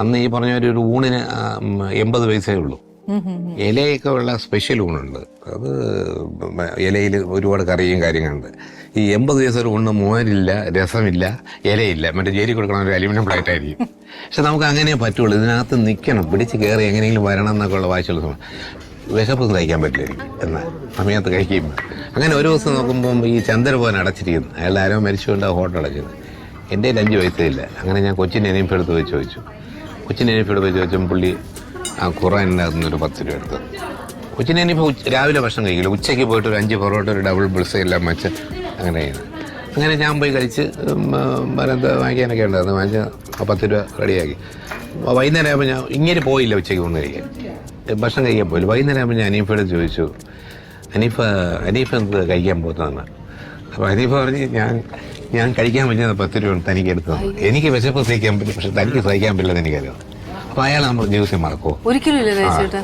അന്ന് ഈ പറഞ്ഞ ഒരു ഊണിന് 80 പൈസയേ ഉള്ളൂ. ഇലയൊക്കെ ഉള്ള സ്പെഷ്യൽ ഊണുണ്ട്. അത് ഇലയിൽ ഒരുപാട് കറിയും കാര്യങ്ങളുണ്ട്. ഈ 80 പൈസ ഒരു ഊണ് മോരില്ല, രസമില്ല, ഇലയില്ല, മറ്റേ ജേരി കൊടുക്കണ ഒരു അലുമിനിയം പ്ലേറ്റ് ആയിരിക്കും. പക്ഷെ നമുക്ക് അങ്ങനെ പറ്റുള്ളൂ. ഇതിനകത്ത് നിൽക്കണം, പിടിച്ച് കയറി എങ്ങനെയെങ്കിലും വരണം എന്നൊക്കെ ഉള്ള വാശിയുള്ള സമയം. വിശപ്പ് കഴിക്കാൻ പറ്റില്ലായിരിക്കും എന്നാൽ സമയത്ത് കഴിക്കുമ്പോൾ. അങ്ങനെ ഒരു ദിവസം നോക്കുമ്പം ഈ ചന്ദ്രഭവൻ അടച്ചിരിക്കുന്നു. അയാൾ ആരോ മരിച്ചുകൊണ്ട് ആ ഹോട്ടൽ അടച്ചത്. എൻ്റെ 5 പൈസയില്ല. അങ്ങനെ ഞാൻ കൊച്ചിൻ്റെ എനീപ്പെടുത്ത് പോയി ചോദിച്ചു. കൊച്ചിൻ്റെ എനീപ്പെടുത്ത് പോയി ചോദിച്ചപ്പോൾ പുള്ളി ആ ഖുറാനിൻ്റെ അകത്തുനിന്ന് ഒരു 10 രൂപ എടുത്തു. കൊച്ചിനെ ഇനിയിപ്പോൾ രാവിലെ ഭക്ഷണം കഴിക്കില്ല, ഉച്ചയ്ക്ക് പോയിട്ട് ഒരു 5 പൊറോട്ട, ഒരു ഡബിൾ ബിൾസ് എല്ലാം വെച്ച് അങ്ങനെ ചെയ്യുന്നത്. അങ്ങനെ ഞാൻ പോയി കഴിച്ച് എന്താ വാങ്ങിക്കാനൊക്കെ ഉണ്ടായിരുന്നു. വാങ്ങിച്ച് 10 രൂപ റെഡിയാക്കി. വൈകുന്നേരം ആകുമ്പോൾ ഞാൻ ഇങ്ങനെ പോയില്ല ഉച്ചയ്ക്ക് കൊണ്ട് കഴിക്കാൻ, ഭക്ഷണം കഴിക്കാൻ പോയില്ല. വൈകുന്നേരം ആകുമ്പോൾ ഞാൻ അനീഫയോട് ചോദിച്ചു, അനീഫ എന്ത് കഴിക്കാൻ പോകുന്നതെന്ന്. അപ്പോൾ അനീഫ പറഞ്ഞ് ഞാൻ കഴിക്കാൻ പറ്റുന്ന 10 രൂപ തനിക്ക് എടുത്തത്. എനിക്ക് വിശപ്പ് സഹിക്കാൻ പറ്റും, പക്ഷെ തനിക്ക് സഹിക്കാൻ പറ്റില്ലെന്ന് എനിക്കറിയാം. അപ്പോൾ അയാൾ നമ്മൾ ജീവിതത്തിൽ മറക്കുമോ? ഒരിക്കലും ഇല്ല.